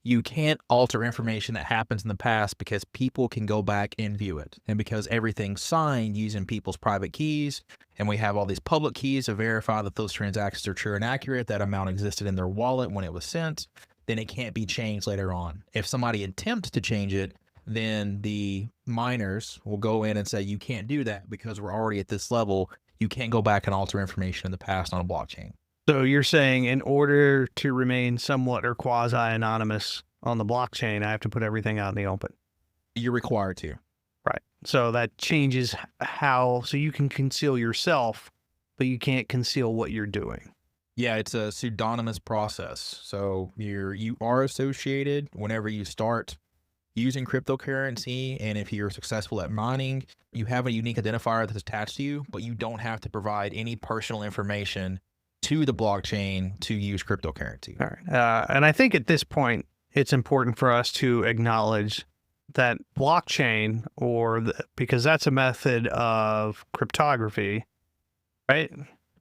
you can't alter information that happens in the past because people can go back and view it. And because everything's signed using people's private keys, and we have all these public keys to verify that those transactions are true and accurate, that amount existed in their wallet when it was sent, then it can't be changed later on. If somebody attempts to change it, then the miners will go in and say, you can't do that because we're already at this level. You can't go back and alter information in the past on a blockchain. So you're saying in order to remain somewhat or quasi-anonymous on the blockchain, I have to put everything out in the open? You're required to. Right. So that changes so you can conceal yourself, but you can't conceal what you're doing. Yeah, it's a pseudonymous process. So you are associated whenever you start using cryptocurrency, and if you're successful at mining, you have a unique identifier that's attached to you, but you don't have to provide any personal information to the blockchain to use cryptocurrency. All right. And I think at this point, it's important for us to acknowledge that blockchain, because that's a method of cryptography, right?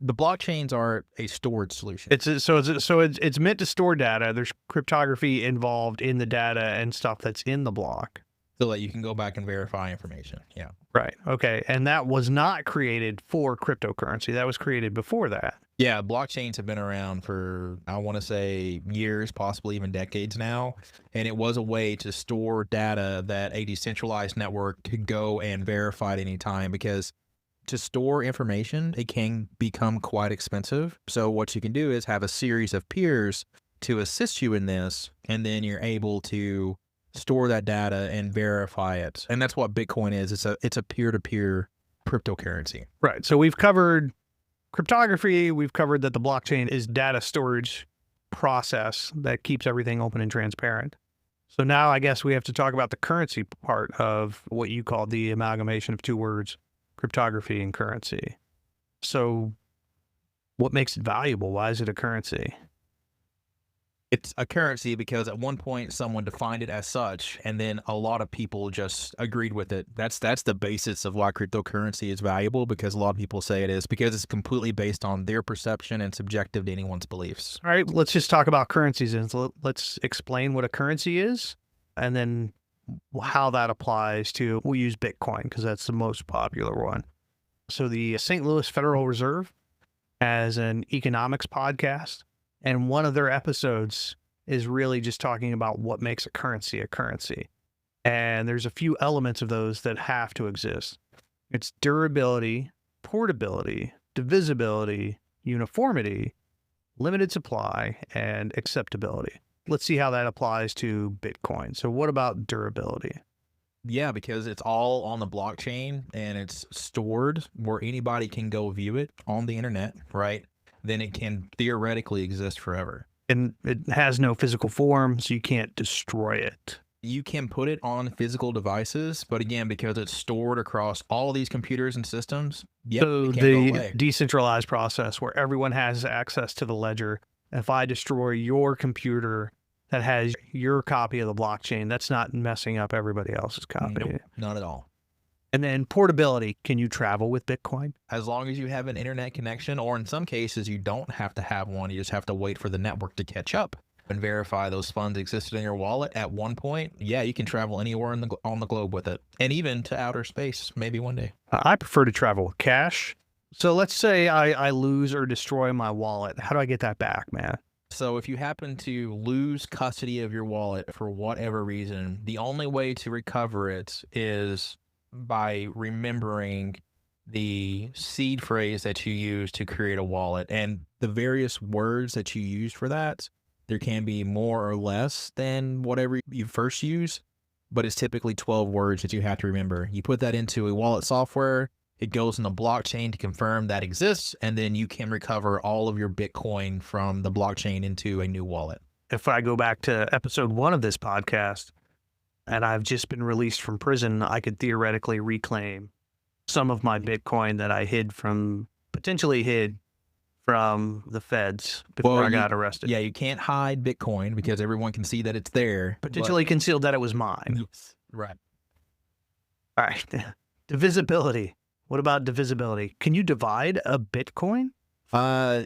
The blockchains are a storage solution. It's meant to store data. There's cryptography involved in the data and stuff that's in the block, so that you can go back and verify information. Yeah. Right. Okay. And that was not created for cryptocurrency. That was created before that. Yeah. Blockchains have been around for, I want to say, years, possibly even decades now. And it was a way to store data that a decentralized network could go and verify at any time, because to store information, it can become quite expensive. So what you can do is have a series of peers to assist you in this, and then you're able to store that data and verify it. And that's what Bitcoin is. It's a peer-to-peer cryptocurrency. Right. So we've covered cryptography, we've covered that the blockchain is data storage process that keeps everything open and transparent. So now I guess we have to talk about the currency part of what you call the amalgamation of two words, cryptography and currency. So what makes it valuable? Why is it a currency? It's a currency because at one point someone defined it as such, and then a lot of people just agreed with it. That's the basis of why cryptocurrency is valuable, because a lot of people say it is, because it's completely based on their perception and subjective to anyone's beliefs. All right, let's just talk about currencies and let's explain what a currency is and then how that applies to, we'll use Bitcoin because that's the most popular one. So the St. Louis Federal Reserve has an economics podcast, and one of their episodes is really just talking about what makes a currency a currency. And there's a few elements of those that have to exist. It's durability, portability, divisibility, uniformity, limited supply, and acceptability. Let's see how that applies to Bitcoin. So what about durability? Yeah, because it's all on the blockchain and it's stored where anybody can go view it on the internet, right? Then it can theoretically exist forever. And it has no physical form, so you can't destroy it. You can put it on physical devices, but again, because it's stored across all of these computers and systems, So it can't go the away. decentralized process where everyone has access to the ledger. If I destroy your computer that has your copy of the blockchain, that's not messing up everybody else's copy. Nope, not at all. And then portability. Can you travel with Bitcoin? As long as you have an internet connection, or in some cases, you don't have to have one. You just have to wait for the network to catch up and verify those funds existed in your wallet at one point. Yeah, you can travel anywhere on the globe with it, and even to outer space, maybe one day. I prefer to travel with cash. So let's say I lose or destroy my wallet. How do I get that back, man? So if you happen to lose custody of your wallet for whatever reason, the only way to recover it is by remembering the seed phrase that you use to create a wallet and the various words that you use for that. There can be more or less than whatever you first use, but it's typically 12 words that you have to remember. You put that into a wallet software, it goes in the blockchain to confirm that exists, and then you can recover all of your Bitcoin from the blockchain into a new wallet. If I go back to episode 1 of this podcast and I've just been released from prison, I could theoretically reclaim some of my Bitcoin that I potentially hid from the feds before I got arrested. Yeah, you can't hide Bitcoin because everyone can see that it's there. Potentially concealed that it was mine. Yes. Right. All right. Divisibility. What about divisibility? Can you divide a Bitcoin?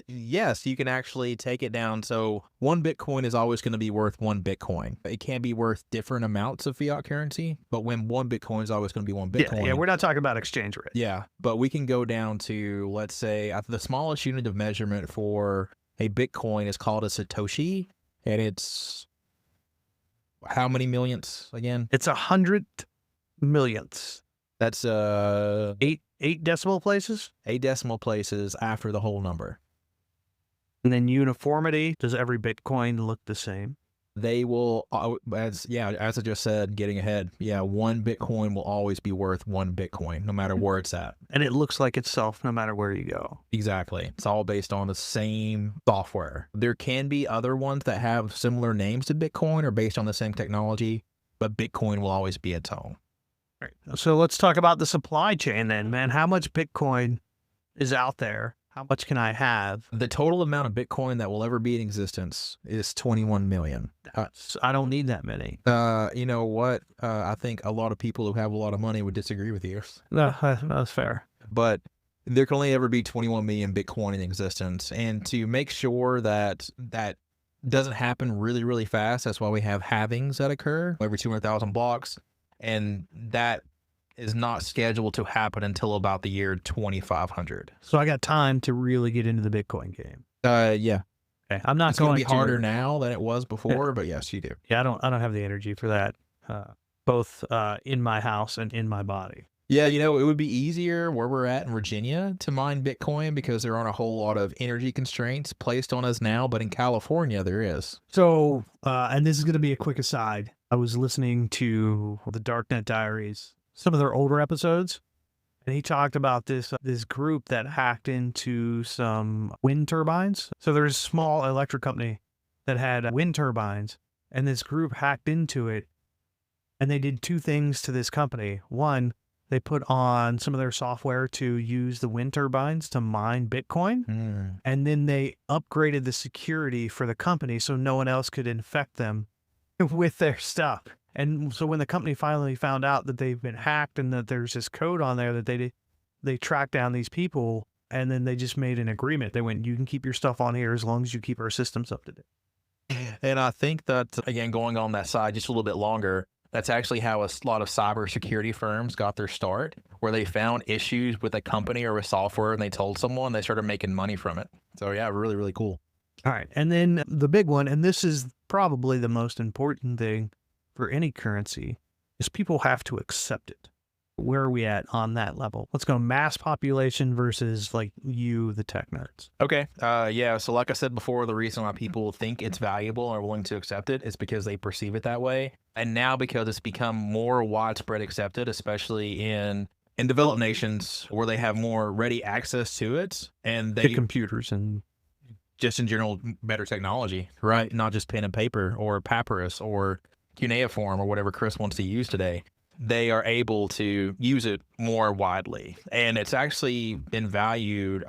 Yes, you can actually take it down. So one Bitcoin is always going to be worth one Bitcoin. It can be worth different amounts of fiat currency, but when one Bitcoin is always going to be one Bitcoin. Yeah, we're not talking about exchange rate. Yeah, but we can go down to, let's say, the smallest unit of measurement for a Bitcoin is called a Satoshi, and it's how many millionths again? It's 100 millionths. That's eight decimal places. 8 decimal places after the whole number. And then uniformity. Does every Bitcoin look the same? They will, as I just said, getting ahead. Yeah, one Bitcoin will always be worth one Bitcoin, no matter where it's at. And it looks like itself no matter where you go. Exactly. It's all based on the same software. There can be other ones that have similar names to Bitcoin or based on the same technology, but Bitcoin will always be its own. Right. So let's talk about the supply chain then, man. How much Bitcoin is out there? How much can I have? The total amount of Bitcoin that will ever be in existence is 21 million. I don't need that many. You know what? I think a lot of people who have a lot of money would disagree with you. No, that's fair. But there can only ever be 21 million Bitcoin in existence. And to make sure that that doesn't happen really, really fast, that's why we have halvings that occur every 200,000 blocks. And that is not scheduled to happen until about the year 2500. So I got time to really get into the Bitcoin game. Yeah. Okay. I'm not It's going to be harder now than it was before, but yes, you do. Yeah, I don't have the energy for that, both in my house and in my body. Yeah, you know, it would be easier where we're at in Virginia to mine Bitcoin because there aren't a whole lot of energy constraints placed on us now, but in California there is. So, and this is going to be a quick aside. I was listening to the Darknet Diaries, some of their older episodes, And he talked about this group that hacked into some wind turbines. So there's a small electric company that had wind turbines, and this group hacked into it, and they did two things to this company. One, they put on some of their software to use the wind turbines to mine Bitcoin. Mm. And then they upgraded the security for the company so no one else could infect them with their stuff. And so when the company finally found out that they've been hacked and that there's this code on there that they tracked down these people, and then they just made an agreement. They went, you can keep your stuff on here as long as you keep our systems up to date. And I think that, again, going on that side just a little bit longer, that's actually how a lot of cybersecurity firms got their start, where they found issues with a company or with software and they told someone, they started making money from it. So yeah, really, really cool. All right. And then the big one, and this is probably the most important thing for any currency, is people have to accept it. Where are we at on that level? Let's go mass population versus like you, the tech nerds. Okay. Yeah. So like I said before, the reason why people think it's valuable or willing to accept it is because they perceive it that way. And now because it's become more widespread accepted, especially in developed nations where they have more ready access to it, and The they computers and just in general better technology, right? Not just pen and paper or papyrus or cuneiform or whatever Chris wants to use today. They are able to use it more widely. And it's actually been valued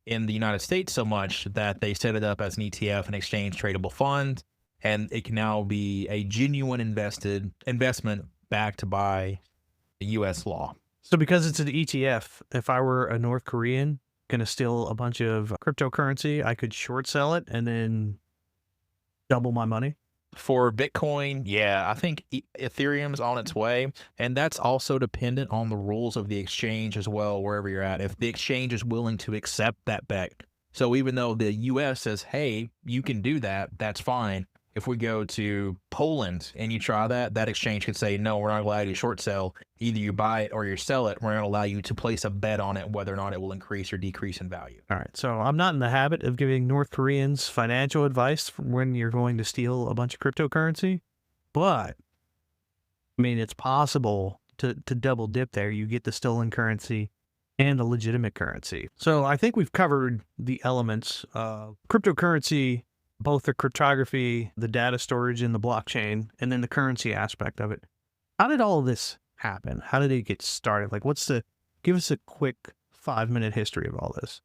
in the United States so much that they set it up as an ETF, an exchange tradable fund, and it can now be a genuine investment backed by the U.S. law. so because it's an ETF, if I were a North Korean gonna steal a bunch of cryptocurrency, I could short sell it and then double my money. For Bitcoin, yeah, I think Ethereum's on its way, and that's also dependent on the rules of the exchange as well, wherever you're at. If the exchange is willing to accept that bet. So even though the US says, hey, you can do that, that's fine. If we go to Poland and you try that, that exchange could say, no, we're not allowed to short sell. Either you buy it or you sell it. We're not allow you to place a bet on it, whether or not it will increase or decrease in value. All right. So I'm not in the habit of giving North Koreans financial advice for when you're going to steal a bunch of cryptocurrency, but I mean, it's possible to double dip there. You get the stolen currency and the legitimate currency. So I think we've covered the elements of cryptocurrency, both the cryptography, the data storage in the blockchain, and then the currency aspect of it. How did all of this happen? How did it get started? Like, give us a quick 5-minute history of all this.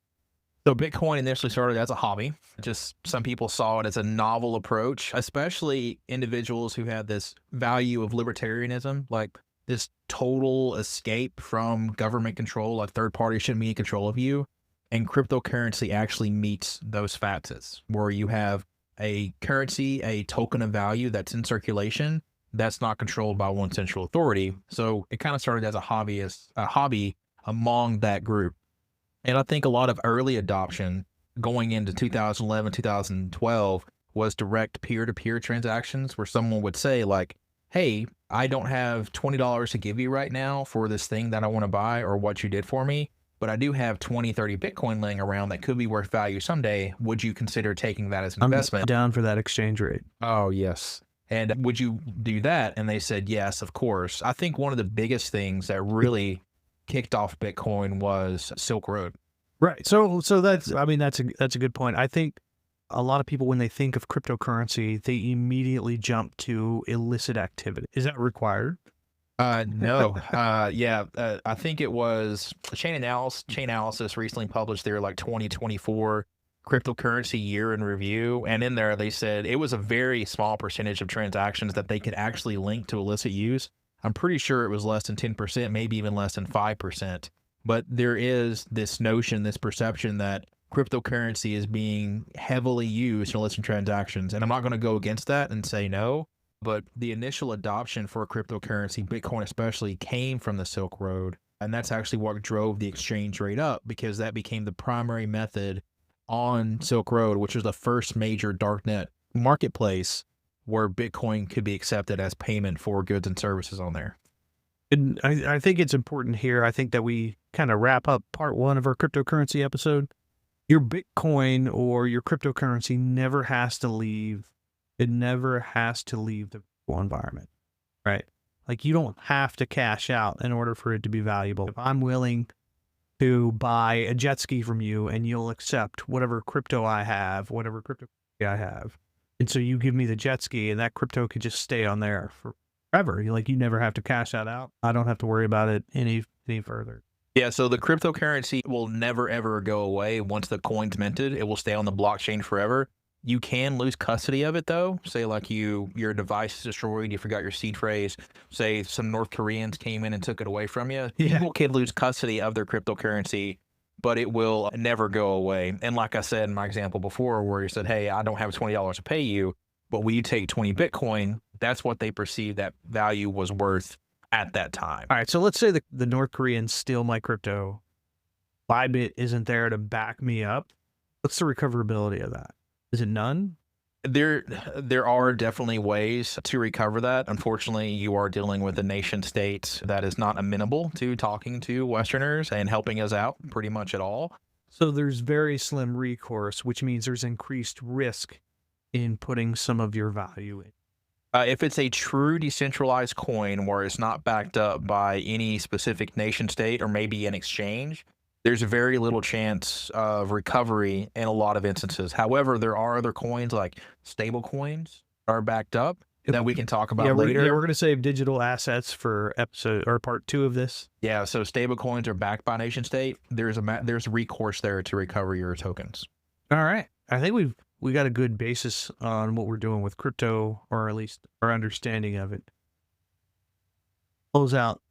So Bitcoin initially started as a hobby. Just some people saw it as a novel approach, especially individuals who had this value of libertarianism, like this total escape from government control, like third parties shouldn't be in control of you. And cryptocurrency actually meets those facets where you have a currency, a token of value that's in circulation that's not controlled by one central authority. So it kind of started as a hobby among that group. And I think a lot of early adoption going into 2011, 2012 was direct peer-to-peer transactions where someone would say like, hey, I don't have $20 to give you right now for this thing that I want to buy or what you did for me, but I do have 20, 30 Bitcoin laying around that could be worth value someday. Would you consider taking that as an investment? I'm down for that exchange rate. Oh, yes. And would you do that? And they said, yes, of course. I think one of the biggest things that really kicked off Bitcoin was Silk Road. Right. So that's a good point. I think a lot of people, when they think of cryptocurrency, they immediately jump to illicit activity. Is that required? No. I think it was Chain Analysis recently published their like 2024 cryptocurrency year in review. And in there, they said it was a very small percentage of transactions that they could actually link to illicit use. I'm pretty sure it was less than 10%, maybe even less than 5%. But there is this notion, this perception that cryptocurrency is being heavily used in illicit transactions. And I'm not going to go against that and say no. But the initial adoption for cryptocurrency, Bitcoin especially, came from the Silk Road. And that's actually what drove the exchange rate up, because that became the primary method on Silk Road, which was the first major darknet marketplace where Bitcoin could be accepted as payment for goods and services on there. And I think it's important here. I think that we kind of wrap up part 1 of our cryptocurrency episode. Your Bitcoin or your cryptocurrency never has to leave. It never has to leave the environment, right? Like, you don't have to cash out in order for it to be valuable. If I'm willing to buy a jet ski from you and you'll accept whatever crypto I have, whatever crypto I have, and so you give me the jet ski and that crypto could just stay on there forever. You never have to cash that out. I don't have to worry about it any further. Yeah, so the cryptocurrency will never ever go away once the coin's minted. It will stay on the blockchain forever. You can lose custody of it though. Say like your device is destroyed, you forgot your seed phrase. Say some North Koreans came in and took it away from you. Yeah. People can lose custody of their cryptocurrency, but it will never go away. And like I said in my example before, where you said, "Hey, I don't have $20 to pay you," but will you take 20 Bitcoin? That's what they perceive that value was worth at that time. All right, so let's say the North Koreans steal my crypto. ByBit isn't there to back me up. What's the recoverability of that? Is it none? There are definitely ways to recover that. Unfortunately, you are dealing with a nation state that is not amenable to talking to Westerners and helping us out pretty much at all. So there's very slim recourse, which means there's increased risk in putting some of your value in. If it's a true decentralized coin where it's not backed up by any specific nation state or maybe an exchange, there's very little chance of recovery in a lot of instances. However, there are other coins like stable coins are backed up that we can talk about later. We're going to save digital assets for episode or part 2 of this. Yeah, so stable coins are backed by nation state. There's recourse there to recover your tokens. All right. I think we got a good basis on what we're doing with crypto, or at least our understanding of it. Close out.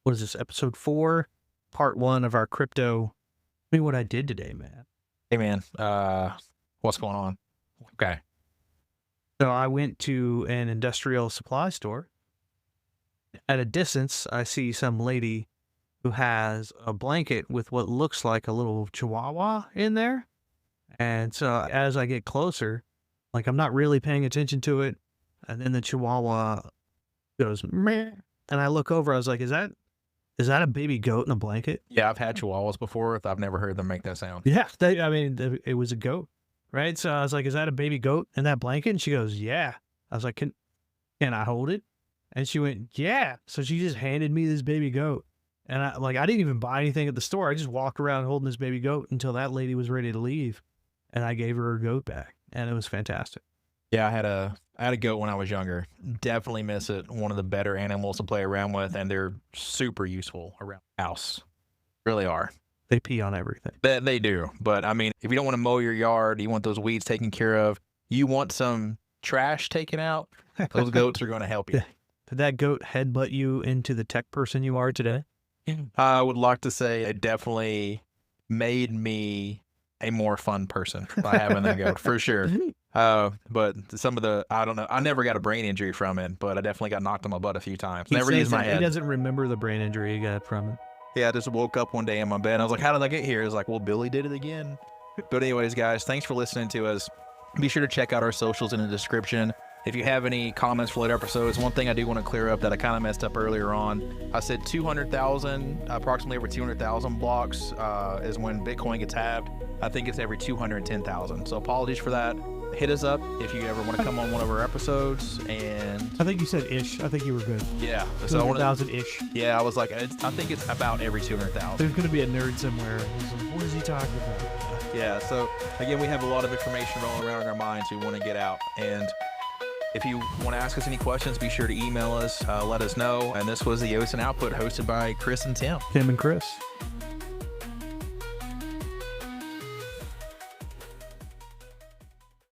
What is this? Episode 4, part 1 of our crypto. Tell me what I did today, man. Hey, man. What's going on? Okay. So I went to an industrial supply store. At a distance, I see some lady who has a blanket with what looks like a little chihuahua in there. And so as I get closer, like I'm not really paying attention to it. And then the chihuahua goes, meh. And I look over, I was like, is that a baby goat in a blanket? Yeah, I've had chihuahuas before. I've never heard them make that sound. Yeah, it was a goat, right? So I was like, is that a baby goat in that blanket? And she goes, yeah. I was like, can I hold it? And she went, yeah. So she just handed me this baby goat. And I didn't even buy anything at the store. I just walked around holding this baby goat until that lady was ready to leave. And I gave her goat back. And it was fantastic. Yeah, I had a goat when I was younger. Definitely miss it. One of the better animals to play around with, and they're super useful around the house. Really are. They pee on everything. They do. But I mean, if you don't want to mow your yard, you want those weeds taken care of, you want some trash taken out, those goats are going to help you. Did that goat headbutt you into the tech person you are today? I would like to say it definitely made me a more fun person by having that goat, for sure. But some of I don't know, I never got a brain injury from it, but I definitely got knocked on my butt a few times. Never used my head. He doesn't remember the brain injury he got from it. Yeah, I just woke up one day in my bed and I was like, how did I get here? It was like, well, Billy did it again. But anyways, guys, thanks for listening to us. Be sure to check out our socials in the description. If you have any comments for later episodes, one thing I do want to clear up that I kind of messed up earlier on, I said 200,000, approximately over 200,000 blocks is when Bitcoin gets halved. I think it's every 210,000. So apologies for that. Hit us up if you ever want to come on one of our episodes. And I think you said ish. I think you were good. Yeah. So 200,000 ish. Yeah, I was like, I think it's about every 200,000. There's going to be a nerd somewhere. What is he talking about? Yeah. So again, we have a lot of information rolling around in our minds we want to get out. And if you want to ask us any questions, be sure to email us, let us know. And this was the Ocean Output hosted by Chris and Tim. Tim and Chris.